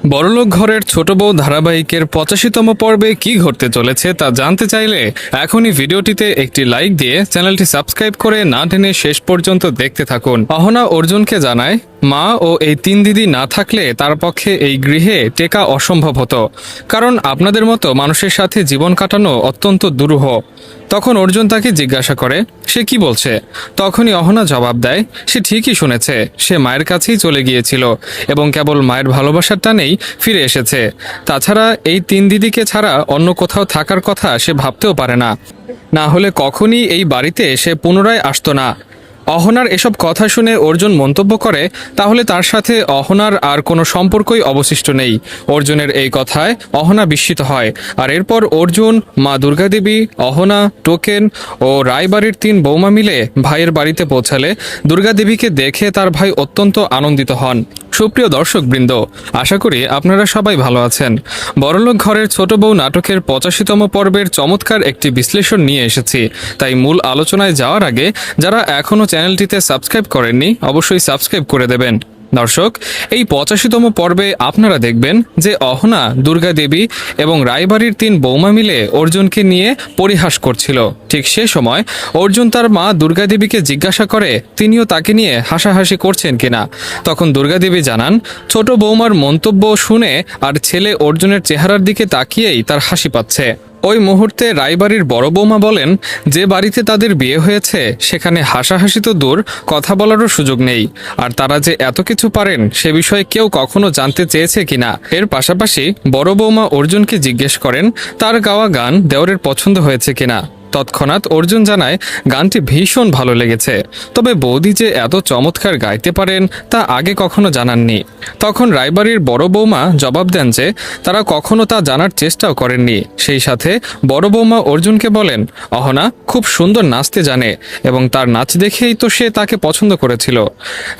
বড়লোক ঘরের ছোট বউ ধারাবাহিকের ৮৫তম পর্বে কি ঘটতে চলেছে তা জানতে চাইলে এখনই ভিডিওটিতে একটি লাইক দিয়ে চ্যানেলটি সাবস্ক্রাইব করে না টেনে শেষ পর্যন্ত দেখতে থাকুন। অহনা অর্জুনকে জানায় মা ও এই তিন দিদি না থাকলে তার পক্ষে এই গৃহে টেকা অসম্ভব হতো, কারণ আপনাদের মতো মানুষের সাথে জীবন কাটানো অত্যন্ত দুরূহ। তখন অর্জুন তাকে জিজ্ঞাসা করে সে কি বলছে। তখনই অহনা জবাব দেয় সে ঠিকই শুনেছে, সে মায়ের কাছেই চলে গিয়েছিল এবং কেবল মায়ের ভালোবাসার টানেই ফিরে এসেছে। তাছাড়া এই তিন দিদিকে ছাড়া অন্য কোথাও থাকার কথা সে ভাবতেও পারে না, না হলে কখনই এই বাড়িতে সে পুনরায় আসতো না। অহনার এসব কথা শুনে অর্জুন মন্তব্য করে তাহলে তার সাথে অহনার আর কোনো সম্পর্কই অবশিষ্ট নেই। অর্জুনের এই কথায় অহনা বিস্মিত হয়, আর এরপর অর্জুন, মা দুর্গাদেবী, অহনা, টোকেন ও রায়বাড়ির তিন বৌমা মিলে ভাইয়ের বাড়িতে পৌঁছালে দুর্গাদেবীকে দেখে তার ভাই অত্যন্ত আনন্দিত হন। সুপ্রিয় দর্শকবৃন্দ, আশা করি আপনারা সবাই ভালো আছেন। বড়লোক ঘরের ছোট বউ নাটকের ৮৫তম পর্বের চমৎকার একটি বিশ্লেষণ নিয়ে এসেছি। তাই মূল আলোচনায় যাওয়ার আগে যারা এখনও চ্যানেলটিতে সাবস্ক্রাইব করেননি অবশ্যই সাবস্ক্রাইব করে দেবেন। দর্শক, এই ৮৫তম পর্বে আপনারা দেখবেন যে অহনা, দুর্গা দেবী এবং রায়বাড়ির তিন বৌমা মিলে অর্জুনকে নিয়ে পরিহাস করছিল। ঠিক সে সময় অর্জুন তার মা দুর্গা দেবীকে জিজ্ঞাসা করে তিনিও তাকে নিয়ে হাসাহাসি করছেন কিনা। তখন দুর্গা দেবী জানান ছোট বৌমার মন্তব্য শুনে আর ছেলে অর্জুনের চেহারার দিকে তাকিয়েই তার হাসি পাচ্ছে। ওই মুহূর্তে রায়বাড়ির বড় বৌমা বলেন যে বাড়িতে তাদের বিয়ে হয়েছে সেখানে হাসাহাসি তো দূর, কথা বলারও সুযোগ নেই, আর তারা যে এত কিছু পারেন সে বিষয়ে কেউ কখনো জানতে চেয়েছে কিনা। এর পাশাপাশি বড় বৌমা অর্জুনকে জিজ্ঞেস করেন তার গাওয়া গান দেওরের পছন্দ হয়েছে কিনা। তৎক্ষণাৎ অর্জুন জানায় গানটি ভীষণ ভালো লেগেছে, তবে বৌদি যে এত চমৎকার গাইতে পারেন তা আগে কখনো জানাননি। তখন রায়বাড়ির বড় বৌমা জবাব দেন যে তারা কখনো তা জানার চেষ্টাও করেননি। সেই সাথে বড় বৌমা অর্জুনকে বলেন অহনা খুব সুন্দর নাচতে জানে এবং তার নাচ দেখেই তো সে তাকে পছন্দ করেছিল।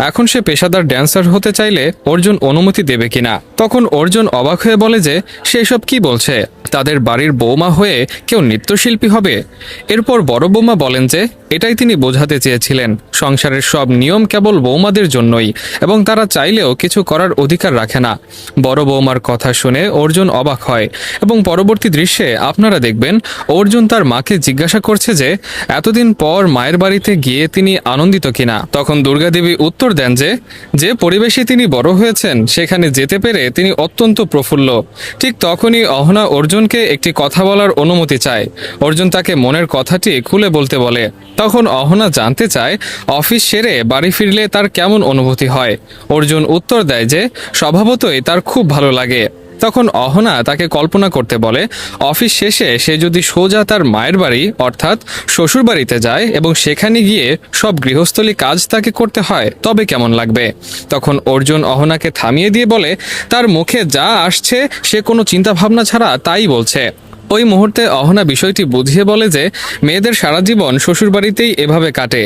এখন সে পেশাদার ড্যান্সার হতে চাইলে অর্জুন অনুমতি দেবে কিনা। তখন অর্জুন অবাক হয়ে বলে যে সে এসব কি বলছে, তাদের বাড়ির বৌমা হয়ে কেউ নৃত্যশিল্পী হবে। এরপর বড় বৌমা বলেন যে এটাই তিনি বোঝাতে চেয়েছিলেন, সংসারের সব নিয়ম কেবল বৌমাদের জন্যই এবং তারা চাইলেও কিছু করার অধিকার রাখে না। বড় বৌমার কথা শুনে অর্জুন অবাক হয় এবং পরবর্তী দৃশ্যে আপনারা দেখবেন অর্জুন তার মাকে জিজ্ঞাসা করছে যে এতদিন পর মায়ের বাড়িতে গিয়ে তিনি আনন্দিত কিনা। তখন দুর্গাদেবী উত্তর দেন যে যে পরিবেশে তিনি বড় হয়েছেন সেখানে যেতে পেরে তিনি অত্যন্ত প্রফুল্ল। ঠিক তখনই অহনা অর্জুনকে একটি কথা বলার অনুমতি চায়। অর্জুন তাকে মনের কথাটি খুলে বলতে বলে। তখন অহনা জানতে চায় অফিস সেরে বাড়ি ফিরলে তার কেমন অনুভূতি হয়। অর্জুন উত্তর দেয় যে স্বভাবতই তার খুব ভালো লাগে। তখন অহনা তাকে কল্পনা করতে বলে অফিস শেষে সে যদি সোজা তার মায়ের বাড়ি অর্থাৎ শ্বশুর বাড়িতে যায় এবং সেখানে গিয়ে সব গৃহস্থলী কাজ তাকে করতে হয় তবে কেমন লাগবে। তখন অর্জুন অহনাকে থামিয়ে দিয়ে বলে তার মুখে যা আসছে সে কোনো চিন্তাভাবনা ছাড়া তাই বলছে। ওই মুহূর্তে অহনা বিষয়টি বুঝিয়ে বলে যে মেয়েদের সারা জীবন শ্বশুরবাড়িতেই এভাবে কাটে,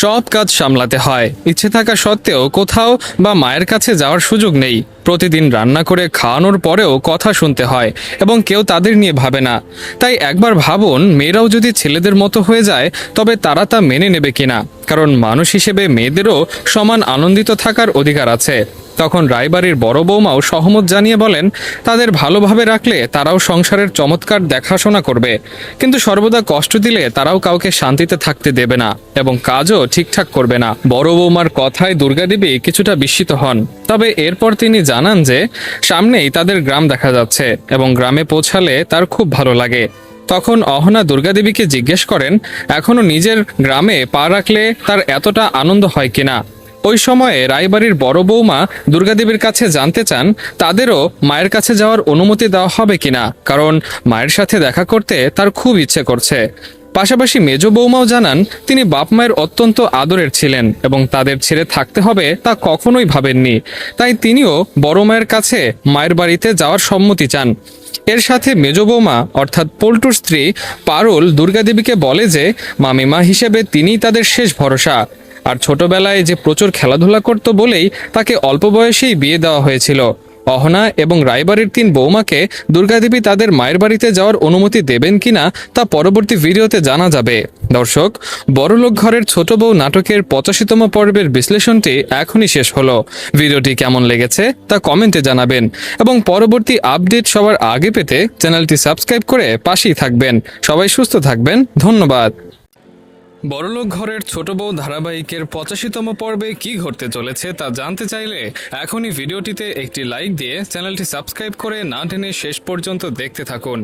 সব কাজ সামলাতে হয়, ইচ্ছে থাকা সত্ত্বেও কোথাও বা মায়ের কাছে যাওয়ার সুযোগ নেই, প্রতিদিন রান্না করে খাওয়ানোর পরেও কথা শুনতে হয় এবং কেউ তাদের নিয়ে ভাবে না। তাই একবার ভাবুন মেয়েরাও যদি ছেলেদের মতো হয়ে যায় তবে তারা তা মেনে নেবে কিনা, কারণ মানুষ হিসেবে মেয়েদেরও সমান আনন্দিত থাকার অধিকার আছে। তখন রায়বাড়ির বড় বৌমাও সহমত জানিয়ে বলেন তাদের ভালোভাবে রাখলে তারাও সংসারের চমৎকার দেখাশোনা করবে, কিন্তু সর্বদা কষ্ট দিলে তারাও কাউকে শান্তিতে থাকতে দেবে না এবং কাজও ঠিকঠাক করবে না। বড় বৌমার কথায় দুর্গাদেবী কিছুটা বিস্মিত হন, তবে এরপর তিনি জানান যে সামনেই তাদের গ্রাম দেখা যাচ্ছে এবং গ্রামে পৌঁছালে তার খুব ভালো লাগে। তখন অহনা দুর্গাদেবীকে জিজ্ঞেস করেন এখনো নিজের গ্রামে পা রাখলে তার এতটা আনন্দ হয় কিনা। ওই সময়ে রায়বাড়ির বড় বৌমা দুর্গাদেবীর কাছে জানতে চান তাদেরও মায়ের কাছে যাওয়ার অনুমতি দেওয়া হবে কিনা, কারণ মায়ের সাথে দেখা করতে তার খুব ইচ্ছে করছে। পাশাপাশি মেজ বৌমাও জানান তিনি বাপ মায়ের অত্যন্ত আদরের ছিলেন এবং তাদের ছেড়ে থাকতে হবে তা কখনোই ভাবেননি, তাই তিনিও বড় মায়ের কাছে মায়ের বাড়িতে যাওয়ার সম্মতি চান। এর সাথে মেজ বৌমা অর্থাৎ পল্টুর স্ত্রী পারুল দুর্গাদেবীকে বলে যে মামিমা হিসেবে তিনিই তাদের শেষ ভরসা, আর ছোটবেলায় যে প্রচুর খেলাধুলা করত বলেই তাকে অল্প বয়সেই বিয়ে দেওয়া হয়েছিল। অহনা এবং রায়বাড়ির 3 বৌমাকে দুর্গাদেবী তাদের মায়ের বাড়িতে যাওয়ার অনুমতি দেবেন কিনা তা পরবর্তী ভিডিওতে জানা যাবে। দর্শক, বড়লোক ঘরের ছোট বউ নাটকের 85তম পর্বের বিশ্লেষণটি এখনই শেষ হলো। ভিডিওটি কেমন লেগেছে তা কমেন্টে জানাবেন এবং পরবর্তী আপডেট সবার আগে পেতে চ্যানেলটি সাবস্ক্রাইব করে পাশেই থাকবেন। সবাই সুস্থ থাকবেন, ধন্যবাদ। বড়লোক ঘরের ছোট বউ ধারাবাহিকের 85তম পর্বে কি ঘটতে চলেছে তা জানতে চাইলে এখনই ভিডিওটিতে একটি লাইক দিয়ে চ্যানেলটি সাবস্ক্রাইব করে না টেনে শেষ পর্যন্ত দেখতে থাকুন।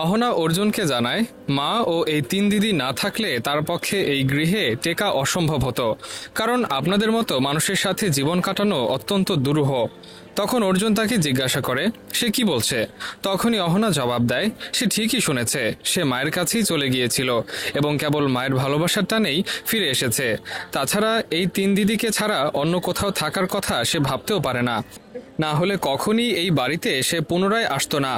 অহনা অর্জুনকে জানায়, মা ও এই 3 দিদি না থাকলে তার পক্ষে এই গৃহে টেকা অসম্ভব হতো, কারণ আপনাদের মতো মানুষের সাথে জীবন কাটানো অত্যন্ত দুরূহ। তখন অর্জুন তাকে জিজ্ঞাসা করে সে কি বলছে। তখনই অহনা জবাব দেয়, সে ঠিকই শুনেছে, সে মায়ের কাছেই চলে গিয়েছিল এবং কেবল মায়ের ভালোবাসার টানেই ফিরে এসেছে। তাছাড়া এই 3 দিদিকে ছাড়া অন্য কোথাও থাকার কথা সে ভাবতেও পারে না, না হলে কখনই এই বাড়িতে সে পুনরায় আসতো না।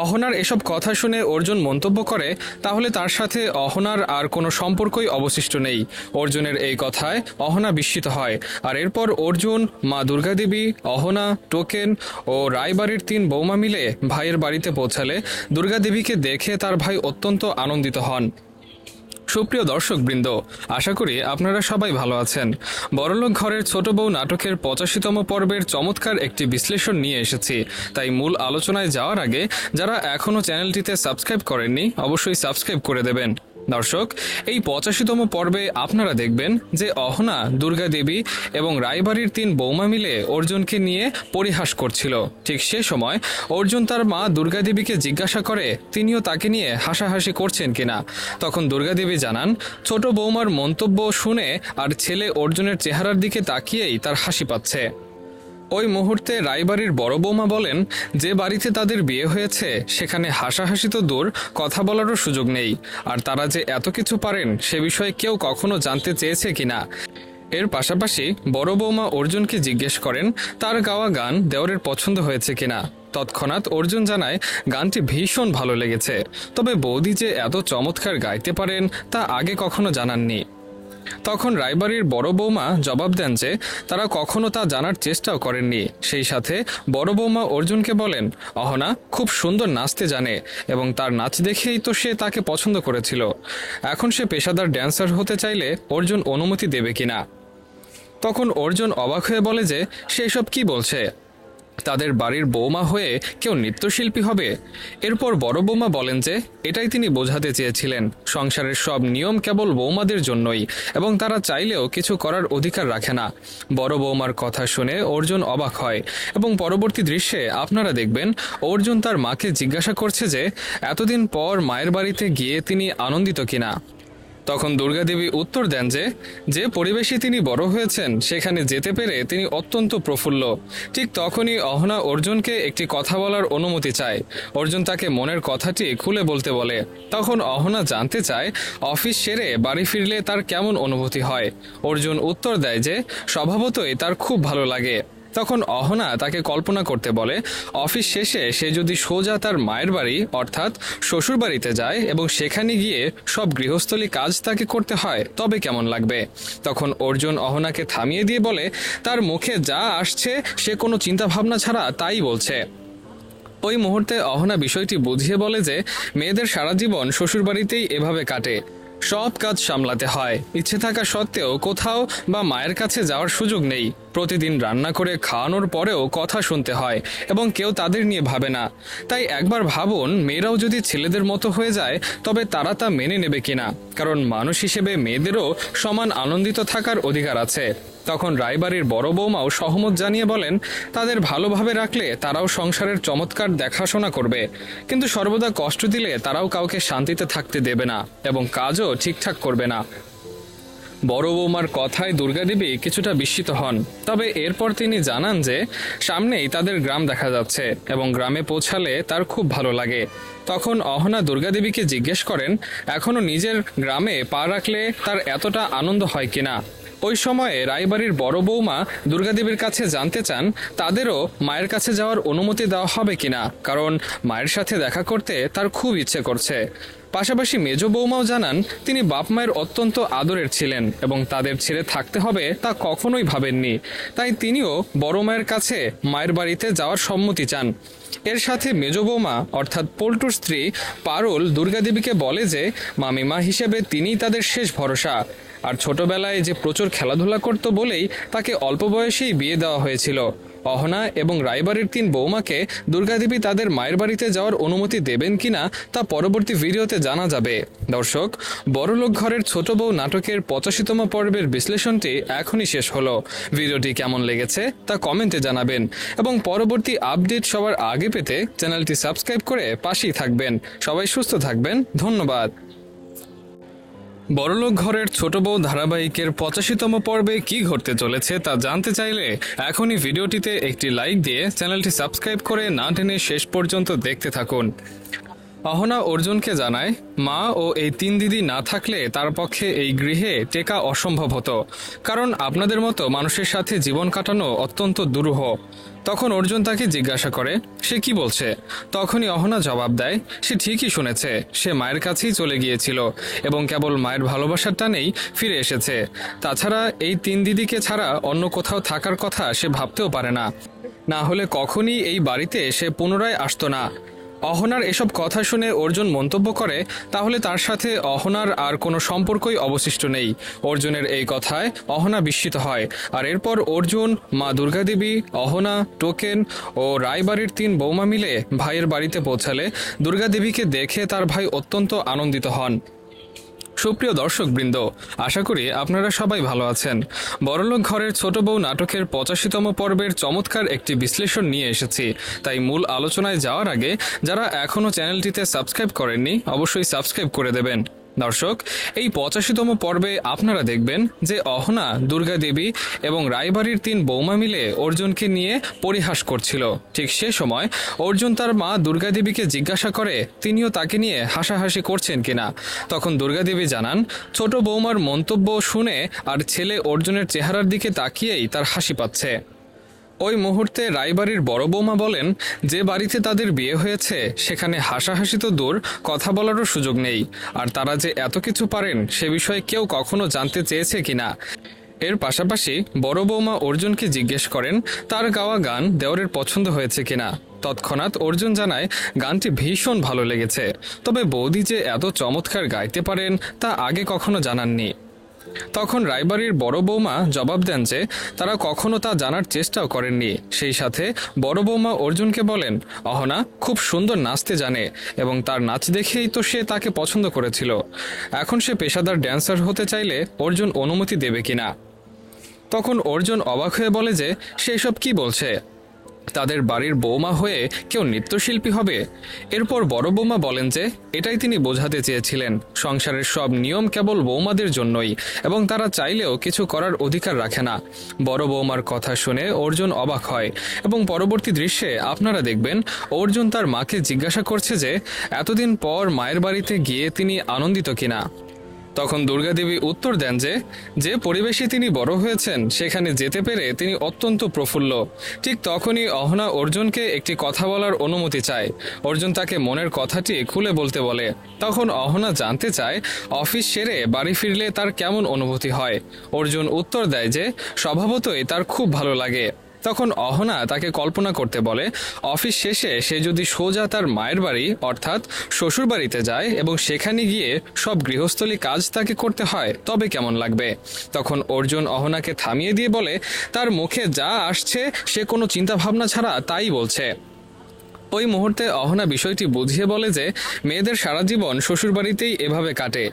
অহনার এসব কথা শুনে অর্জুন মন্তব্য করে তাহলে তার সাথে অহনার আর কোনো সম্পর্কই অবশিষ্ট নেই। অর্জুনের এই কথায় অহনা বিস্মিত হয়, আর এরপর অর্জুন, মা দুর্গাদেবী, অহনা, টোকেন ও রায়বাড়ির 3 বৌমা মিলে ভাইয়ের বাড়িতে পৌঁছালে দুর্গাদেবীকে দেখে তার ভাই অত্যন্ত আনন্দিত হন। সুপ্রিয় দর্শকবৃন্দ, আশা করি আপনারা সবাই ভালো আছেন। বড়লোক ঘরের ছোট বউ নাটকের 85তম পর্বের চমৎকার একটি বিশ্লেষণ নিয়ে এসেছি, তাই মূল আলোচনায় যাওয়ার আগে যারা এখনও চ্যানেলটিতে সাবস্ক্রাইব করেননি অবশ্যই সাবস্ক্রাইব করে দেবেন। দর্শক, এই 85তম পর্বে আপনারা দেখবেন যে অহনা, দুর্গা দেবী এবং রায়বাড়ির 3 বৌমা মিলে অর্জুনকে নিয়ে পরিহাস করছিল। ঠিক সে সময় অর্জুন তার মা দুর্গা দেবীকে জিজ্ঞাসা করে তিনিও তাকে নিয়ে হাসাহাসি করছেন কিনা। তখন দুর্গা দেবী জানান, ছোট বৌমার মন্তব্য শুনে আর ছেলে অর্জুনের চেহারার দিকে তাকিয়েই তার হাসি পাচ্ছে। ওই মুহূর্তে রায়বাড়ির বড় বৌমা বলেন, যে বাড়িতে তাদের বিয়ে হয়েছে সেখানে হাসাহাসি তো দূর, কথা বলারও সুযোগ নেই, আর তারা যে এত কিছু পারেন সে বিষয়ে কেউ কখনো জানতে চেয়েছে কিনা। এর পাশাপাশি বড় বৌমা অর্জুনকে জিজ্ঞেস করেন তার গাওয়া গান দেওরের পছন্দ হয়েছে কিনা। তৎক্ষণাৎ অর্জুন জানায় গানটি ভীষণ ভালো লেগেছে, তবে বৌদি যে এত চমৎকার গাইতে পারেন তা আগে কখনো জানাননি। তখন রায়বাড়ির বড় বৌমা জবাব দেন যে তারা কখনো তা জানার চেষ্টাও করেননি। সেই সাথে বড় বৌমা অর্জুনকে বলেন, অহনা খুব সুন্দর নাচতে জানে এবং তার নাচ দেখেই তো সে তাকে পছন্দ করেছিল। এখন সে পেশাদার ড্যান্সার হতে চাইলে অর্জুন অনুমতি দেবে কিনা। তখন অর্জুন অবাক হয়ে বলে যে সে এসব কি বলছে, তাদের বাড়ির বৌমা হয়ে কেউ নৃত্যশিল্পী হবে। এরপর বড় বৌমা বলেন যে এটাই তিনি বোঝাতে চেয়েছিলেন, সংসারের সব নিয়ম কেবল বৌমাদের জন্যই এবং তারা চাইলেও কিছু করার অধিকার রাখে না। বড় বৌমার কথা শুনে অর্জুন অবাক হয় এবং পরবর্তী দৃশ্যে আপনারা দেখবেন অর্জুন তার মাকে জিজ্ঞাসা করছে যে এতদিন পর মায়ের বাড়িতে গিয়ে তিনি আনন্দিত কিনা। তখন দুর্গাদেবী উত্তর দেন যে যে পরিবেশে তিনি বড় হয়েছেন সেখানে যেতে পেরে তিনি অত্যন্ত প্রফুল্ল। ঠিক তখনই অহনা অর্জুনকে একটি কথা বলার অনুমতি চায়। অর্জুন তাকে মনের কথাটি খুলে বলতে বলে। তখন অহনা জানতে চায় অফিস সেরে বাড়ি ফিরলে তার কেমন অনুভূতি হয়। অর্জুন উত্তর দেয় যে স্বভাবতই তার খুব ভালো লাগে। তখন অহনা তাকে কল্পনা করতে বলে অফিস শেষে সে যদি সোজা তার মায়ের বাড়ি অর্থাৎ শ্বশুর বাড়িতে যায় এবং সেখানে গিয়ে সব গৃহস্থলী কাজ তাকে করতে হয় তবে কেমন লাগবে। তখন অর্জুন অহনাকে থামিয়ে দিয়ে বলে তার মুখে যা আসছে সে কোনো চিন্তাভাবনা ছাড়া তাই বলছে। ওই মুহূর্তে অহনা বিষয়টি বুঝিয়ে বলে যে মেয়েদের সারা জীবন শ্বশুরবাড়িতেই এভাবে কাটে, সব কাজ সামলাতে হয়, ইচ্ছে থাকা সত্ত্বেও কোথাও বা মায়ের কাছে যাওয়ার সুযোগ নেই, প্রতিদিন রান্না করে খাওয়ানোর পরেও কথা শুনতে হয় এবং কেউ তাদের নিয়ে ভাবে না। তাই একবার ভাবুন মেয়েরাও যদি ছেলেদের মতো হয়ে যায় তবে তারা তা মেনে নেবে কিনা, কারণ মানুষ হিসেবে মেয়েদেরও সমান আনন্দিত থাকার অধিকার আছে। তখন রায়বাড়ির বড় বৌমাও সহমত জানিয়ে বলেন তাদের ভালোভাবে রাখলে তারাও সংসারের চমৎকার দেখাশোনা করবে, কিন্তু সর্বদা কষ্ট দিলে তারাও কাউকে শান্তিতে থাকতে দেবে না এবং কাজও ঠিকঠাক করবে না। বড় বৌমার কথায় দুর্গাদেবী কিছুটা বিস্মিত হন, তবে এরপর তিনি জানান যে সামনেই তাদের গ্রাম দেখা যাচ্ছে এবং গ্রামে পৌঁছালে তার খুব ভালো লাগে। তখন অহনা দুর্গাদেবীকে জিজ্ঞেস করেন এখনো নিজের গ্রামে পা রাখলে তার এতটা আনন্দ হয় কিনা। ওই সময়ে রায়বাড়ির বড় বৌমা দুর্গাদেবীর কাছে জানতে চান তাদেরও মায়ের কাছে যাওয়ার অনুমতি দেওয়া হবে কিনা, কারণ মায়ের সাথে দেখা করতে তার খুব ইচ্ছে করছে। পাশাপাশি মেজ বৌমাও জানান তিনি বাপ মায়ের অত্যন্ত আদরের ছিলেন এবং তাদের ছেড়ে থাকতে হবে তা কখনোই ভাবেননি। তাই তিনিও বড় মায়ের কাছে মায়ের বাড়িতে যাওয়ার সম্মতি চান। এর সাথে মেজ বৌমা অর্থাৎ পল্টুর স্ত্রী পারুল দুর্গাদেবীকে বলে যে মামিমা হিসেবে তিনিই তাদের শেষ ভরসা, আর ছোটবেলায় যে প্রচুর খেলাধুলা করত বলেই তাকে অল্প বয়সেই বিয়ে দেওয়া হয়েছিল। অহনা এবং রায়বাড়ির 3 বৌমাকে দুর্গাদেবী তাদের মায়ের বাড়িতে যাওয়ার অনুমতি দেবেন কিনা তা পরবর্তী ভিডিওতে জানা যাবে। দর্শক, বড়লোক ঘরের ছোট বউ নাটকের 85তম পর্বের বিশ্লেষণটি এখনই শেষ হলো। ভিডিওটি কেমন লেগেছে তা কমেন্টে জানাবেন এবং পরবর্তী আপডেট সবার আগে পেতে চ্যানেলটি সাবস্ক্রাইব করে পাশেই থাকবেন। সবাই সুস্থ থাকবেন, ধন্যবাদ। বড়লোক ঘরের ছোট বউ ধারাবাহিকের 85তম পর্বে কি ঘটতে চলেছে তা জানতে চাইলে এখনই ভিডিওটিতে একটি লাইক দিয়ে চ্যানেলটি সাবস্ক্রাইব করে না টেনে শেষ পর্যন্ত দেখতে থাকুন। অহনা অর্জুনকে জানায় মা ও এই 3 দিদি না থাকলে তার পক্ষে এই গৃহে টেকা অসম্ভব হতো, কারণ আপনাদের মতো মানুষের সাথে জীবন কাটানো অত্যন্ত দুরূহ। তখন অর্জুন তাকে জিজ্ঞাসা করে সে কি বলছে। তখনই অহনা জবাব দেয় সে ঠিকই শুনেছে, সে মায়ের কাছেই চলে গিয়েছিল এবং কেবল মায়ের ভালোবাসার টানেই ফিরে এসেছে। তাছাড়া এই 3 দিদিকে ছাড়া অন্য কোথাও থাকার কথা সে ভাবতেও পারে না, না হলে কখনই এই বাড়িতে সে পুনরায় আসতো না। অহনার এসব কথা শুনে অর্জুন মন্তব্য করে তাহলে তার সাথে অহনার আর কোনো সম্পর্কই অবশিষ্ট নেই। অর্জুনের এই কথায় অহনা বিস্মিত হয়, আর এরপর অর্জুন, মা দুর্গাদেবী, অহনা, টোকেন ও রায়বাড়ির 3 বৌমা মিলে ভাইয়ের বাড়িতে পৌঁছালে দুর্গাদেবীকে দেখে তার ভাই অত্যন্ত আনন্দিত হন। সুপ্রিয় দর্শকবৃন্দ, আশা করি আপনারা সবাই ভালো আছেন। বড়লোক ঘরের ছোট বউ নাটকের 85তম পর্বের চমৎকার একটি বিশ্লেষণ নিয়ে এসেছি। তাই মূল আলোচনায় যাওয়ার আগে যারা এখনও চ্যানেলটিতে সাবস্ক্রাইব করেননি অবশ্যই সাবস্ক্রাইব করে দেবেন। দর্শক, এই 85তম পর্বে আপনারা দেখবেন যে অহনা, দুর্গা দেবী এবং রায়বাড়ির 3 বৌমা মিলে অর্জুনকে নিয়ে পরিহাস করছিল। ঠিক সে সময় অর্জুন তার মা দুর্গা দেবীকে জিজ্ঞাসা করে তিনিও তাকে নিয়ে হাসাহাসি করছেন কিনা। তখন দুর্গা দেবী জানান ছোট বৌমার মন্তব্য শুনে আর ছেলে অর্জুনের চেহারার দিকে তাকিয়েই তার হাসি পাচ্ছে। ওই মুহূর্তে রায়বাড়ির বড় বৌমা বলেন যে বাড়িতে তাদের বিয়ে হয়েছে সেখানে হাসাহাসি তো দূর, কথা বলারও সুযোগ নেই, আর তারা যে এত কিছু পারেন সে বিষয়ে কেউ কখনো জানতে চেয়েছে কিনা। এর পাশাপাশি বড় বৌমা অর্জুনকে জিজ্ঞেস করেন তার গাওয়া গান দেওরের পছন্দ হয়েছে কিনা। তৎক্ষণাৎ অর্জুন জানায় গানটি ভীষণ ভালো লেগেছে, তবে বৌদি যে এত চমৎকার গাইতে পারেন তা আগে কখনো জানাননি। তখন রায়বাড়ির বড় বৌমা জবাব দেন যে তারা কখনো তা জানার চেষ্টাও করেননি। সেই সাথে বড় বৌমা অর্জুনকে বলেন অহনা খুব সুন্দর নাচতে জানে এবং তার নাচ দেখেই তো সে তাকে পছন্দ করেছিল। এখন সে পেশাদার ড্যান্সার হতে চাইলে অর্জুন অনুমতি দেবে কিনা। তখন অর্জুন অবাক হয়ে বলে যে সে এসব কি বলছে, তাদের বাড়ির বৌমা হয়ে কেউ নৃত্যশিল্পী হবে। এরপর বড় বৌমা বলেন যে এটাই তিনি বোঝাতে চেয়েছিলেন, সংসারের সব নিয়ম কেবল বৌমাদের জন্যই এবং তারা চাইলেও কিছু করার অধিকার রাখে না। বড় বৌমার কথা শুনে অর্জুন অবাক হয় এবং পরবর্তী দৃশ্যে আপনারা দেখবেন অর্জুন তার মাকে জিজ্ঞাসা করছে যে এতদিন পর মায়ের বাড়িতে গিয়ে তিনি আনন্দিত কিনা। তখন দুর্গাদেবী উত্তর দেন যে যে পরিবেশে তিনি বড় হয়েছেন সেখানে যেতে পেরে তিনি অত্যন্ত প্রফুল্ল। ঠিক তখনই অহনা অর্জুনকে একটি কথা বলার অনুমতি চায়। অর্জুন তাকে মনের কথাটি খুলে বলতে বলে। তখন অহনা জানতে চায় অফিস সেরে বাড়ি ফিরলে তার কেমন অনুভূতি হয়। অর্জুন উত্তর দেয় যে স্বভাবতই তার খুব ভালো লাগে। তখন অহনা তাকে কল্পনা করতে বলে অফিস শেষে সে যদি সোজা তার মায়ের বাড়ি অর্থাৎ শ্বশুর বাড়িতে যায় এবং সেখানে গিয়ে সব গৃহস্থলী কাজ তাকে করতে হয় তবে কেমন লাগবে। তখন অর্জুন অহনাকে থামিয়ে দিয়ে বলে তার মুখে যা আসছে সে কোনো চিন্তাভাবনা ছাড়া তাই বলছে। ওই মুহূর্তে অহনা বিষয়টি বুঝিয়ে বলে যে মেয়েদের সারা জীবন শ্বশুরবাড়িতেই এভাবে কাটে,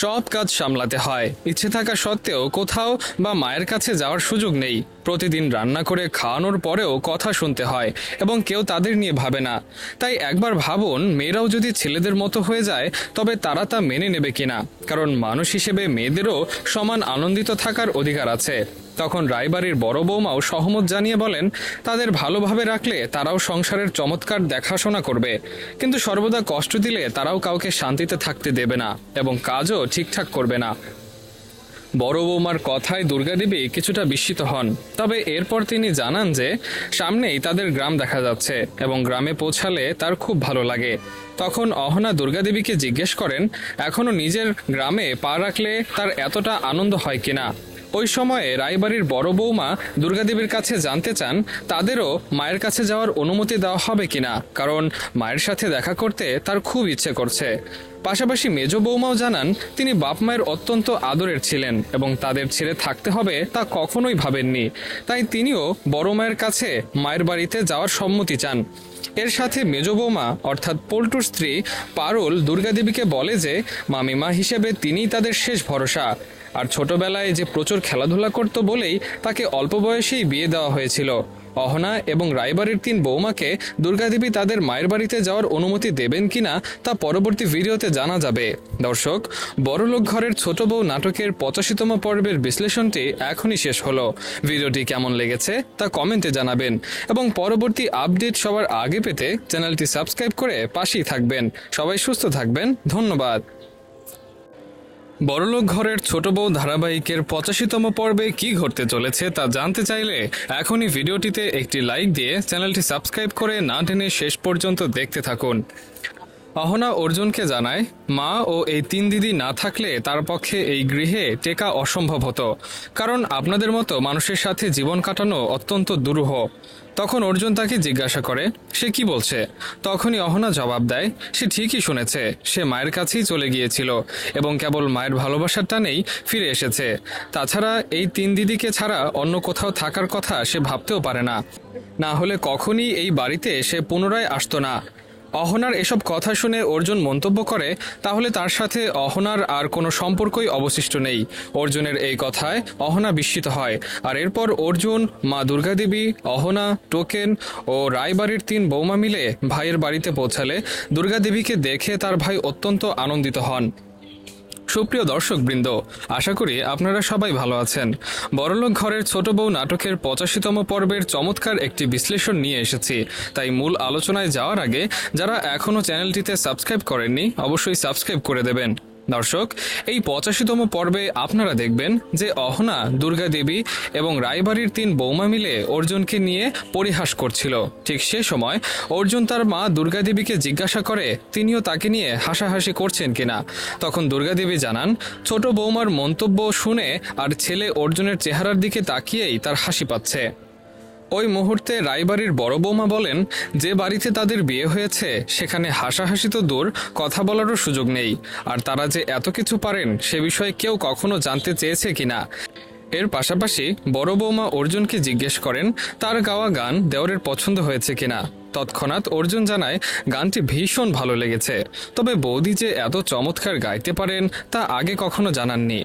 সব কাজ সামলাতে হয়, ইচ্ছে থাকা সত্ত্বেও কোথাও বা মায়ের কাছে যাওয়ার সুযোগ নেই, প্রতিদিন রান্না করে খাওয়ানোর পরেও কথা শুনতে হয় এবং কেউ তাদের নিয়ে ভাবে না। তাই একবার ভাবুন মেয়েরাও যদি ছেলেদের মতো হয়ে যায় তবে তারা তা মেনে নেবে কিনা, কারণ মানুষ হিসেবে মেয়েদেরও সমান আনন্দিত থাকার অধিকার আছে। তখন রায়বাড়ির বড় বৌমাও সহমত জানিয়ে বলেন তাদের ভালোভাবে রাখলে তারাও সংসারের চমৎকার দেখাশোনা করবে, কিন্তু সর্বদা কষ্ট দিলে তারাও কাউকে শান্তিতে থাকতে দেবে না এবং কাজও ঠিকঠাক করবে না। বড় বৌমার কথায় দুর্গাদেবী কিছুটা বিস্মিত হন। তবে এরপর তিনি জানান যে সামনেই তাদের গ্রাম দেখা যাচ্ছে এবং গ্রামে পৌঁছালে তার খুব ভালো লাগে। তখন অহনা দুর্গাদেবীকে জিজ্ঞেস করেন এখনো নিজের গ্রামে পা রাখলে তার এতটা আনন্দ হয় কিনা। ওই সময়ে রায়বাড়ির বড় বৌমা দুর্গাদেবীর কাছে জানতে চান তাদেরও মায়ের কাছে যাওয়ার অনুমতি দেওয়া হবে কিনা, কারণ মায়ের সাথে দেখা করতে তার খুব ইচ্ছে করছে। পাশাপাশি মেজ বৌমাও জানান তিনি বাপ মায়ের অত্যন্ত আদরের ছিলেন এবং তাদের ছেড়ে থাকতে হবে তা কখনোই ভাবেননি। তাই তিনিও বড় মায়ের কাছে মায়ের বাড়িতে যাওয়ার সম্মতি চান। এর সাথে মেজ বৌমা অর্থাৎ পল্টুর স্ত্রী পারুল দুর্গাদেবীকে বলে যে মামিমা হিসেবে তিনিই তাদের শেষ ভরসা, আর ছোটবেলায় যে প্রচুর খেলাধুলা করত বলেই তাকে অল্প বয়সেই বিয়ে দেওয়া হয়েছিল। অহনা এবং রায়বাড়ির 3 বৌমাকে দুর্গাদেবী তাদের মায়ের বাড়িতে যাওয়ার অনুমতি দেবেন কিনা তা পরবর্তী ভিডিওতে জানা যাবে। দর্শক, বড়লোক ঘরের ছোট বউ নাটকের 85তম পর্বের বিশ্লেষণটি এখনই শেষ হলো। ভিডিওটি কেমন লেগেছে তা কমেন্টে জানাবেন এবং পরবর্তী আপডেট সবার আগে পেতে চ্যানেলটি সাবস্ক্রাইব করে পাশেই থাকবেন। সবাই সুস্থ থাকবেন, ধন্যবাদ। বড়লোক ঘরের ছোট বউ ধারাবাহিকের 85তম পর্বে কি ঘটতে চলেছে তা জানতে চাইলে এখনই ভিডিওটিতে একটি লাইক দিয়ে চ্যানেলটি সাবস্ক্রাইব করে না টেনে শেষ পর্যন্ত দেখতে থাকুন। অহনা অর্জুনকে জানায় মা ও এই 3 দিদি না থাকলে তার পক্ষে এই গৃহে টেকা অসম্ভব হতো, কারণ আপনাদের মতো মানুষের সাথে জীবন কাটানো অত্যন্ত দুরূহ। তখন অর্জুন তাকে জিজ্ঞাসা করে সে কি বলছে। তখনই অহনা জবাব দেয় সে ঠিকই শুনেছে, সে মায়ের কাছেই চলে গিয়েছিল এবং কেবল মায়ের ভালোবাসার টানেই ফিরে এসেছে। তাছাড়া এই 3 দিদিকে ছাড়া অন্য কোথাও থাকার কথা সে ভাবতেও পারে না, না হলে কখনই এই বাড়িতে সে পুনরায় আসতো না। অহনার এসব কথা শুনে অর্জুন মন্তব্য করে তাহলে তার সাথে অহনার আর কোনো সম্পর্কই অবশিষ্ট নেই। অর্জুনের এই কথায় অহনা বিস্মিত হয়, আর এরপর অর্জুন, মা দুর্গাদেবী, অহনা, টোকেন ও রায়বাড়ির 3 বৌমা মিলে ভাইয়ের বাড়িতে পৌঁছালে দুর্গাদেবীকে দেখে তার ভাই অত্যন্ত আনন্দিত হন। সুপ্রিয় দর্শকবৃন্দ, আশা করি আপনারা সবাই ভালো আছেন। বড়লোক ঘরের ছোট বউ নাটকের 85তম পর্বের চমৎকার একটি বিশ্লেষণ নিয়ে এসেছি। তাই মূল আলোচনায় যাওয়ার আগে যারা এখনও চ্যানেলটিতে সাবস্ক্রাইব করেননি অবশ্যই সাবস্ক্রাইব করে দেবেন। দর্শক, এই 85তম পর্বে আপনারা দেখবেন যে অহনা, দুর্গাদেবী এবং রায়বাড়ির 3 বৌমা মিলে অর্জুনকে নিয়ে পরিহাস করছিল। ঠিক সে সময় অর্জুন তার মা দুর্গাদেবীকে জিজ্ঞাসা করে তিনিও তাকে নিয়ে হাসাহাসি করছেন কিনা। তখন দুর্গাদেবী জানান ছোট বৌমার মন্তব্য শুনে আর ছেলে অর্জুনের চেহারার দিকে তাকিয়েই তার হাসি পাচ্ছে। ওই মুহূর্তে রায়বাড়ির বড় বৌমা বলেন যে বাড়িতে তাদের বিয়ে হয়েছে সেখানে হাসাহাসি তো দূর, কথা বলারও সুযোগ নেই, আর তারা যে এত কিছু পারেন সে বিষয়ে কেউ কখনো জানতে চেয়েছে কিনা। এর পাশাপাশি বড় বৌমা অর্জুনকে জিজ্ঞেস করেন তার গাওয়া গান দেওরের পছন্দ হয়েছে কিনা। তৎক্ষণাৎ অর্জুন জানায় গানটি ভীষণ ভালো লেগেছে, তবে বৌদি যে এত চমৎকার গাইতে পারেন তা আগে কখনো জানাননি।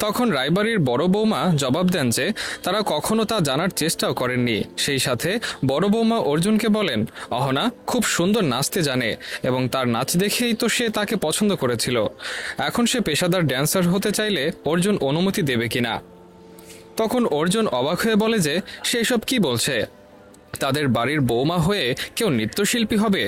তখন রায়বাড়ির বড় বৌমা জবাব দেন যে তারা কখনো তা জানার চেষ্টাও করেননি। সেই সাথে বড় বৌমা অর্জুনকে বলেন অহনা খুব সুন্দর নাচতে জানে এবং তার নাচ দেখেই তো সে তাকে পছন্দ করেছিল। এখন সে পেশাদার ড্যান্সার হতে চাইলে অর্জুন অনুমতি দেবে কিনা। তখন অর্জুন অবাক হয়ে বলে যে সে এসব কি বলছে, তাদের বাড়ির বৌমা হয়ে কেউ নৃত্যশিল্পী হবে।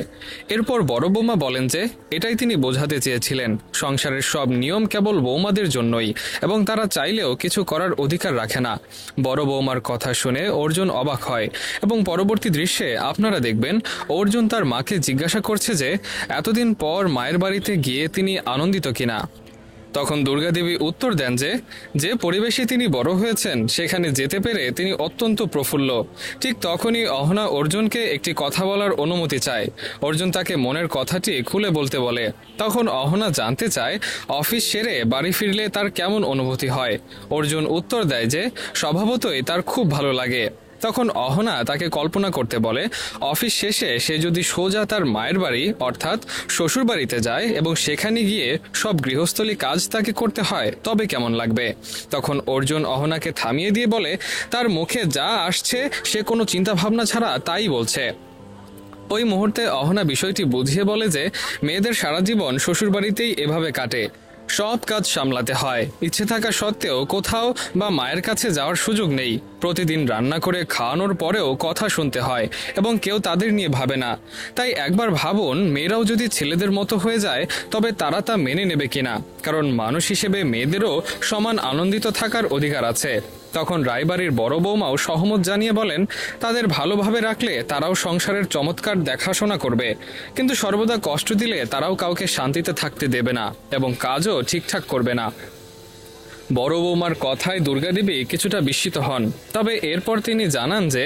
এরপর বড় বৌমা বলেন যে এটাই তিনি বোঝাতে চেয়েছিলেন, সংসারের সব নিয়ম কেবল বৌমাদের জন্যই এবং তারা চাইলেও কিছু করার অধিকার রাখে না। বড় বৌমার কথা শুনে অর্জুন অবাক হয় এবং পরবর্তী দৃশ্যে আপনারা দেখবেন অর্জুন তার মাকে জিজ্ঞাসা করছে যে এতদিন পর মায়ের বাড়িতে গিয়ে তিনি আনন্দিত কিনা। তখন দুর্গাদেবী উত্তর দেন যে যে পরিবেশে তিনি বড় হয়েছেন সেখানে যেতে পেরে তিনি অত্যন্ত প্রফুল্ল। ঠিক তখনই অহনা অর্জুনকে একটি কথা বলার অনুমতি চায়। অর্জুন তাকে মনের কথাটি খুলে বলতে বলে। তখন অহনা জানতে চায় অফিস সেরে বাড়ি ফিরলে তার কেমন অনুভূতি হয়। অর্জুন উত্তর দেয় যে স্বভাবতই তার খুব ভালো লাগে। তখন অহনা তাকে কল্পনা করতে বলে অফিস শেষে সে যদি সোজা তার মায়ের বাড়ি অর্থাৎ শ্বশুর বাড়িতে যায় এবং সেখানে গিয়ে সব গৃহস্থলী কাজ তাকে করতে হয় তবে কেমন লাগবে। তখন অর্জুন অহনাকে থামিয়ে দিয়ে বলে তার মুখে যা আসছে সে কোনো চিন্তাভাবনা ছাড়া তাই বলছে। ওই মুহূর্তে অহনা বিষয়টি বুঝিয়ে বলে যে মেয়েদের সারা জীবন শ্বশুর বাড়িতেই এভাবে কাটে, সব কাজ সামলাতে হয়, ইচ্ছে থাকা সত্ত্বেও কোথাও বা মায়ের কাছে যাওয়ার সুযোগ নেই। প্রতিদিন রান্না করে খাওয়ানোর পরেও কথা শুনতে হয় এবং কেউ তাদের নিয়ে ভাবে না। তাই একবার ভাবুন, মেয়েরাও যদি ছেলেদের মতো হয়ে যায় তবে তারা তা মেনে নেবে কিনা। কারণ মানুষ হিসেবে মেয়েদেরও সমান আনন্দিত থাকার অধিকার আছে। তখন রায়বাড়ির বড় বৌমাও সহমত জানিয়ে বলেন, তাদের ভালোভাবে রাখলে তারাও সংসারের চমৎকার দেখাশোনা করবে, কিন্তু সর্বদা কষ্ট দিলে তারাও কাউকে শান্তিতে থাকতে দেবে না এবং কাজও ঠিকঠাক করবে না। বড় বৌমার কথায় দুর্গাদেবী কিছুটা বিস্মিত হন, তবে এরপর তিনি জানান যে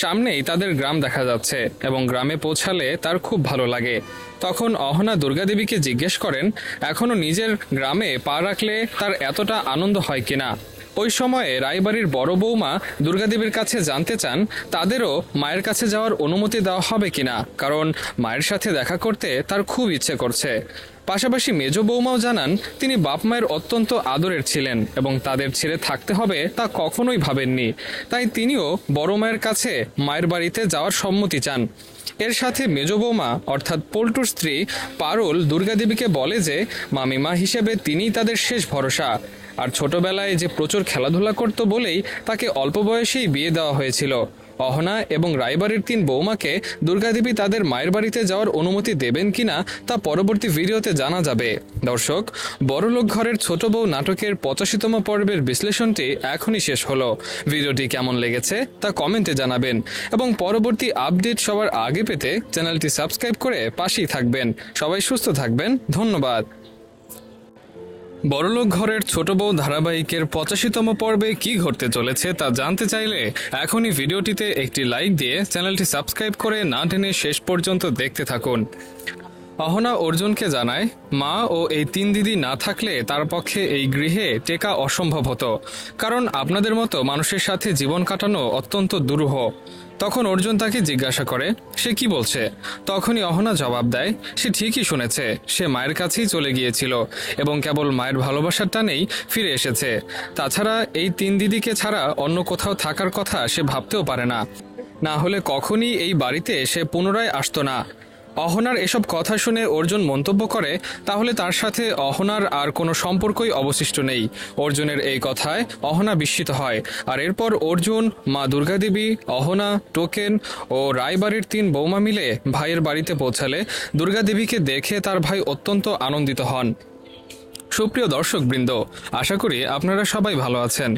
সামনেই তাদের গ্রাম দেখা যাচ্ছে এবং গ্রামে পৌঁছালে তার খুব ভালো লাগে। তখন অহনা দুর্গাদেবীকে জিজ্ঞেস করেন, এখনো নিজের গ্রামে পা রাখলে তার এতটা আনন্দ হয় কিনা। ওই সময়ে রায়বাড়ির বড় বৌমা দুর্গাদেবীর কাছে জানতে চান তাদেরও মায়ের কাছে যাওয়ার অনুমতি দেওয়া হবে কিনা, কারণ মায়ের সাথে দেখা করতে তার খুব ইচ্ছে করছে। পাশাপাশি মেজ বৌমাও জানান তিনি বাপ মায়ের অত্যন্ত আদরের ছিলেন এবং তাদের ছেড়ে থাকতে হবে তা কখনোই ভাবেননি। তাই তিনিও বড় মায়ের কাছে মায়ের বাড়িতে যাওয়ার সম্মতি চান। এর সাথে মেজ বৌমা অর্থাৎ পল্টুর স্ত্রী পারুল দুর্গাদেবীকে বলে যে মামিমা হিসেবে তিনিই তাদের শেষ ভরসা, আর ছোটবেলায় যে প্রচুর খেলাধুলা করত বলেই তাকে অল্প বয়সেই বিয়ে দেওয়া হয়েছিল। অহনা এবং রায়বাড়ির 3 বৌমাকে দুর্গাদেবী তাদের মায়ের বাড়িতে যাওয়ার অনুমতি দেবেন কিনা তা পরবর্তী ভিডিওতে জানা যাবে। দর্শক, বড়লোক ঘরের ছোট বউ নাটকের 85তম পর্বের বিশ্লেষণটি এখনই শেষ হলো। ভিডিওটি কেমন লেগেছে তা কমেন্টে জানাবেন এবং পরবর্তী আপডেট সবার আগে পেতে চ্যানেলটি সাবস্ক্রাইব করে পাশেই থাকবেন। সবাই সুস্থ থাকবেন, ধন্যবাদ। বড়লোক ঘরের ছোট বউ ধারাবাহিকের 85তম পর্বে কি ঘটতে চলেছে তা জানতে চাইলে এখনই ভিডিওটিতে একটি লাইক দিয়ে চ্যানেলটি সাবস্ক্রাইব করে না টেনে শেষ পর্যন্ত দেখতে থাকুন। অহনা অর্জুনকে জানায়, মা ও এই 3 দিদি না থাকলে তার পক্ষে এই গৃহে টেকা অসম্ভব হতো, কারণ আপনাদের মতো মানুষের সাথে জীবন কাটানো অত্যন্ত দুরূহ। তখন অর্জুন তাকে জিজ্ঞাসা করে সে কি বলছে। তখনই অহনা জবাব দেয়, সে ঠিকই শুনেছে, সে মায়ের কাছেই চলে গিয়েছিল এবং কেবল মায়ের ভালোবাসার টানেই ফিরে এসেছে। তাছাড়া এই 3 দিদিকে ছাড়া অন্য কোথাও থাকার কথা সে ভাবতেও পারে না, না হলে কখনই এই বাড়িতে সে পুনরায় আসতো না। অহনার এসব কথা শুনে অর্জুন মন্তব্য করে, তাহলে তার সাথে অহনার আর কোনো সম্পর্কই অবশিষ্ট নেই। অর্জুনের এই কথায় অহনা বিস্মিত হয়, আর এরপর অর্জুন, মা দুর্গাদেবী, অহনা, টোকেন ও রায়বাড়ির 3 বৌমা মিলে ভাইয়ের বাড়িতে পৌঁছালে দুর্গাদেবীকে দেখে তার ভাই অত্যন্ত আনন্দিত হন। সুপ্রিয় দর্শকবৃন্দ, আশা করি আপনারা সবাই ভালো আছেন।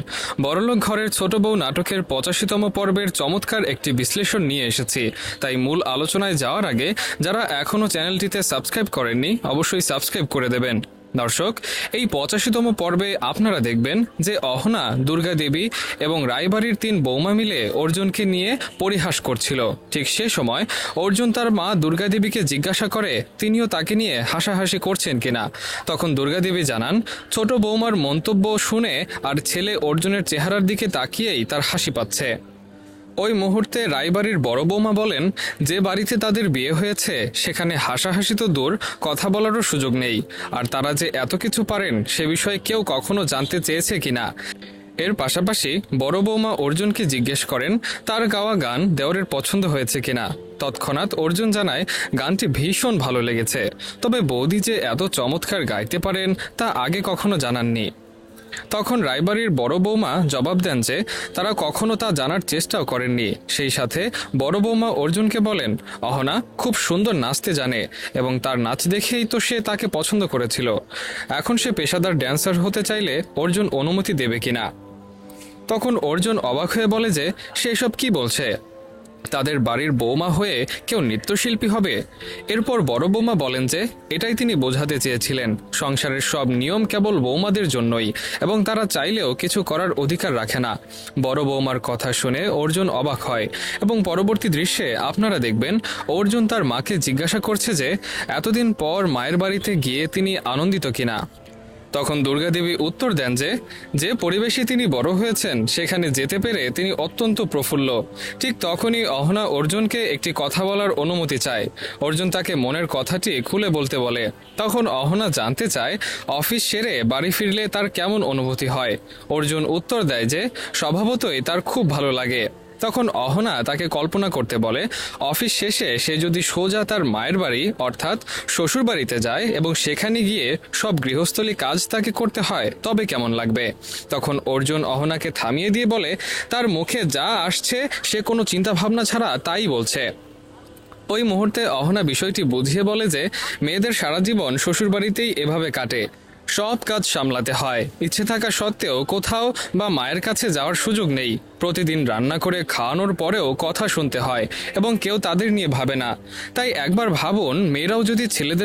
বড়লোক ঘরের ছোট বউ নাটকের 85তম পর্বের চমৎকার একটি বিশ্লেষণ নিয়ে এসেছি। তাই মূল আলোচনায় যাওয়ার আগে যারা এখনও চ্যানেলটিতে সাবস্ক্রাইব করেননি অবশ্যই সাবস্ক্রাইব করে দেবেন। দর্শক, এই 85তম পর্বে আপনারা দেখবেন যে অহনা, দুর্গাদেবী এবং রায়বাড়ির 3 বৌমা মিলে অর্জুনকে নিয়ে পরিহাস করছিল। ঠিক সে সময় অর্জুন তার মা দুর্গাদেবীকে জিজ্ঞাসা করে তিনিও তাকে নিয়ে হাসাহাসি করছেন কিনা। তখন দুর্গাদেবী জানান, ছোট বৌমার মন্তব্য শুনে আর ছেলে অর্জুনের চেহারার দিকে তাকিয়েই তার হাসি পাচ্ছে। ওই মুহূর্তে রায়বাড়ির বড় বৌমা বলেন, যে বাড়িতে তাদের বিয়ে হয়েছে সেখানে হাসাহাসি তো দূর, কথা বলারও সুযোগ নেই, আর তারা যে এত কিছু পারেন সে বিষয়ে কেউ কখনো জানতে চেয়েছে কিনা। এর পাশাপাশি বড় বৌমা অর্জুনকে জিজ্ঞেস করেন তার গাওয়া গান দেওরের পছন্দ হয়েছে কিনা। তৎক্ষণাৎ অর্জুন জানায় গানটি ভীষণ ভালো লেগেছে, তবে বৌদি যে এত চমৎকার গাইতে পারেন তা আগে কখনো জানাননি। তখন রায়বাড়ির বড় বৌমা জবাব দেন যে তারা কখনো তা জানার চেষ্টাও করেননি। সেই সাথে বড় বৌমা অর্জুনকে বলেন, অহনা খুব সুন্দর নাচতে জানে এবং তার নাচ দেখেই তো সে তাকে পছন্দ করেছিল। এখন সে পেশাদার ড্যান্সার হতে চাইলে অর্জুন অনুমতি দেবে কিনা। তখন অর্জুন অবাক হয়ে বলে যে সে এসব কি বলছে, তাদের বাড়ির বৌমা হয়ে কেউ নৃত্যশিল্পী হবে। এরপর বড় বৌমা বলেন যে এটাই তিনি বোঝাতে চেয়েছিলেন, সংসারের সব নিয়ম কেবল বৌমাদের জন্যই এবং তারা চাইলেও কিছু করার অধিকার রাখে না। বড় বৌমার কথা শুনে অর্জুন অবাক হয় এবং পরবর্তী দৃশ্যে আপনারা দেখবেন অর্জুন তার মাকে জিজ্ঞাসা করছে যে এতদিন পর মায়ের বাড়িতে গিয়ে তিনি আনন্দিত কিনা। তখন দুর্গাদেবী উত্তর দেন যে যে পরিবেশে তিনি বড় হয়েছেন সেখানে যেতে পেরে তিনি অত্যন্ত প্রফুল্ল। ঠিক তখনই অহনা অর্জুনকে একটি কথা বলার অনুমতি চায়। অর্জুন তাকে মনের কথাটি খুলে বলতে বলে। তখন অহনা জানতে চায় অফিস সেরে বাড়ি ফিরলে তার কেমন অনুভূতি হয়। অর্জুন উত্তর দেয় যে স্বভাবতই তার খুব ভালো লাগে। তখন অহনা তাকে কল্পনা করতে বলে অফিস শেষে সে যদি সোজা তার মায়ের বাড়ি অর্থাৎ শ্বশুর বাড়িতে যায় এবং সেখানে গিয়ে সব গৃহস্থলী কাজ তাকে করতে হয় তবে কেমন লাগবে। তখন অর্জুন অহনাকে থামিয়ে দিয়ে বলে তার মুখে যা আসছে সে কোনো চিন্তাভাবনা ছাড়া তাই বলছে। ওই মুহূর্তে অহনা বিষয়টি বুঝিয়ে বলে যে মেয়েদের সারা জীবন শ্বশুরবাড়িতেই এভাবে কাটে, সব কাজ সামলাতে হয়, ইচ্ছে থাকা সত্ত্বেও কোথাও বা মায়ের কাছে যাওয়ার সুযোগ নেই, প্রতিদিন রান্না করে খাওয়ানোর পরেও কথা শুনতে হয় এবং কেউ তাদের নিয়ে ভাবে না। তাই একবার ভাবুন মেয়েরাও যদি ছেলেদের